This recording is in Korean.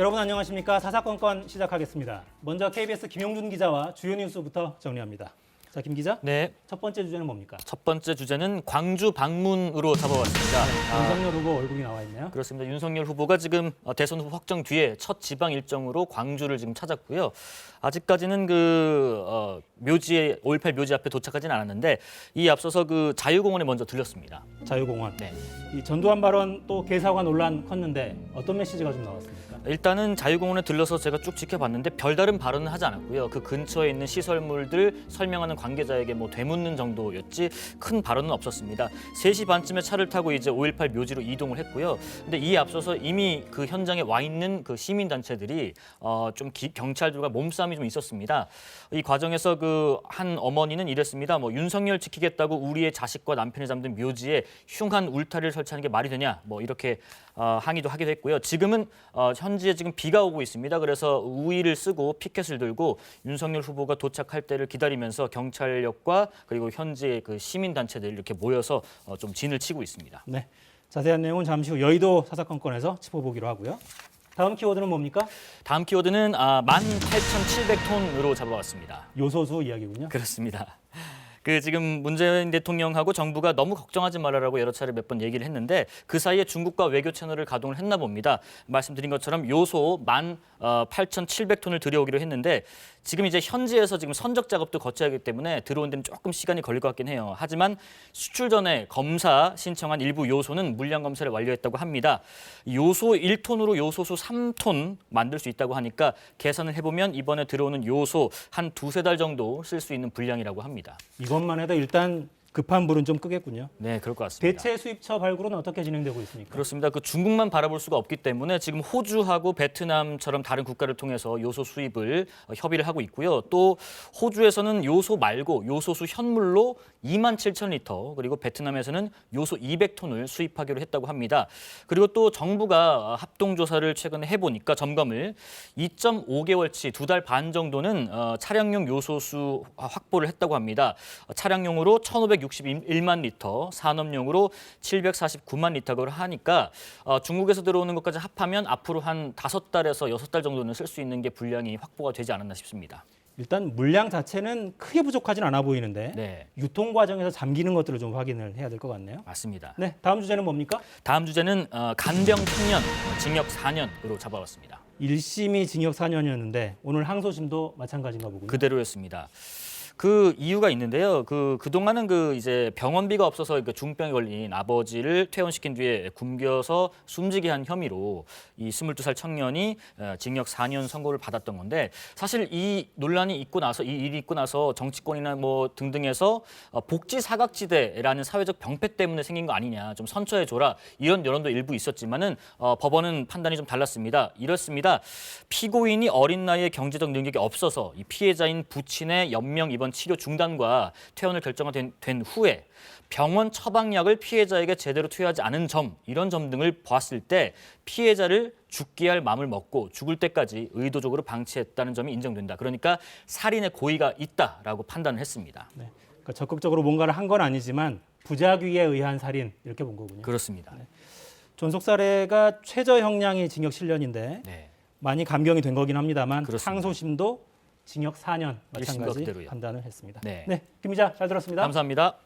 여러분 안녕하십니까? 사사건건 시작하겠습니다. 먼저 KBS 김용준 기자와 주요 뉴스부터 정리합니다. 자, 김 기자. 네. 첫 번째 주제는 뭡니까? 첫 번째 주제는 광주 방문으로 잡아왔습니다. 윤석열 후보 얼굴이 나와 있네요. 그렇습니다. 윤석열 후보가 지금 대선 후보 확정 뒤에 첫 지방 일정으로 광주를 지금 찾았고요. 아직까지는 묘지에 5.18 묘지 앞에 도착하진 않았는데 이 앞서서 그 자유공원에 먼저 들렸습니다. 자유공원. 네. 이 전두환 발언 또 개사과 논란 컸는데 어떤 메시지가 좀 나왔습니까? 일단은 자유공원에 들러서 제가 쭉 지켜봤는데 별다른 발언은 하지 않았고요. 그 근처에 있는 시설물들 설명하는 관계자에게 뭐 되묻는 정도였지 큰 발언은 없었습니다. 3시 반쯤에 차를 타고 이제 5.18 묘지로 이동을 했고요. 근데 이 앞서서 이미 그 현장에 와 있는 그 시민단체들이 경찰들과 몸싸움이 좀 있었습니다. 이 과정에서 그 한 어머니는 이랬습니다. 뭐 윤석열 지키겠다고 우리의 자식과 남편이 잠든 묘지에 흉한 울타리를 설치하는 게 말이 되냐? 뭐 이렇게 항의도 하기도 했고요. 지금은 현지에 지금 비가 오고 있습니다. 그래서 우의를 쓰고 피켓을 들고 윤석열 후보가 도착할 때를 기다리면서 경찰력과 그리고 현지의 그 시민단체들 이렇게 모여서 좀 진을 치고 있습니다. 네. 자세한 내용은 잠시 후 여의도 사사건건에서 짚어보기로 하고요. 다음 키워드는 뭡니까? 다음 키워드는 18,700톤으로 잡아왔습니다. 요소수 이야기군요. 그렇습니다. 지금 문재인 대통령하고 정부가 너무 걱정하지 말아라고 여러 차례 몇 번 얘기를 했는데 그 사이에 중국과 외교 채널을 가동을 했나 봅니다. 말씀드린 것처럼 요소 18,700톤을 들여오기로 했는데 지금 이제 현지에서 지금 선적 작업도 거쳐야 하기 때문에 들어온 데는 조금 시간이 걸릴 것 같긴 해요. 하지만 수출 전에 검사 신청한 일부 요소는 물량 검사를 완료했다고 합니다. 요소 1톤으로 요소수 3톤 만들 수 있다고 하니까 계산을 해보면 이번에 들어오는 요소 한 2-3달 정도 쓸 수 있는 분량이라고 합니다. 이것만 해도 일단 급한 불은 좀 끄겠군요. 네, 그럴 것 같습니다. 대체 수입처 발굴은 어떻게 진행되고 있습니까? 그렇습니다. 그 중국만 바라볼 수가 없기 때문에 지금 호주하고 베트남처럼 다른 국가를 통해서 요소 수입을 협의를 하고 있고요. 또 호주에서는 요소 말고 요소수 현물로 27,000리터 그리고 베트남에서는 요소 200톤을 수입하기로 했다고 합니다. 그리고 또 정부가 합동조사를 최근에 해보니까 점검을 2.5개월치 2달 반 정도는 차량용 요소수 확보를 했다고 합니다. 차량용으로 1,561만 리터, 산업용으로 749만 리터를 하니까 중국에서 들어오는 것까지 합하면 앞으로 한 5달에서 6달 정도는 쓸 수 있는 게 분량이 확보가 되지 않았나 싶습니다. 일단 물량 자체는 크게 부족하진 않아 보이는데 네. 유통 과정에서 잠기는 것들을 좀 확인을 해야 될 것 같네요. 맞습니다. 네, 다음 주제는 뭡니까? 다음 주제는 간병 청년, 징역 4년으로 잡아왔습니다. 1심이 징역 4년이었는데 오늘 항소심도 마찬가지인가 보군요. 그대로였습니다. 그 이유가 있는데요. 그동안은 이제 병원비가 없어서 중병에 걸린 아버지를 퇴원시킨 뒤에 굶겨서 숨지게 한 혐의로 이 22살 청년이 징역 4년 선고를 받았던 건데 사실 이 논란이 있고 나서 이 일이 있고 나서 정치권이나 뭐 등등에서 복지 사각지대라는 사회적 병폐 때문에 생긴 거 아니냐, 좀 선처해 줘라 이런 여론도 일부 있었지만은 법원은 판단이 좀 달랐습니다. 이렇습니다. 피고인이 어린 나이에 경제적 능력이 없어서 이 피해자인 부친의 연명 입원 치료 중단과 퇴원을 결정된 후에 병원 처방약을 피해자에게 제대로 투여하지 않은 점, 이런 점 등을 보았을 때 피해자를 죽게 할 마음을 먹고 죽을 때까지 의도적으로 방치했다는 점이 인정된다. 그러니까 살인의 고의가 있다라고 판단을 했습니다. 네, 그러니까 적극적으로 뭔가를 한 건 아니지만 부작위에 의한 살인 이렇게 본 거군요. 그렇습니다. 네. 존속 살해가 최저 형량이 징역 7년인데 네. 많이 감경이 된 거긴 합니다만 그렇습니다. 항소심도 징역 4년 일심과 마찬가지 그대로요. 판단을 했습니다. 네. 김 기자 잘 들었습니다. 감사합니다.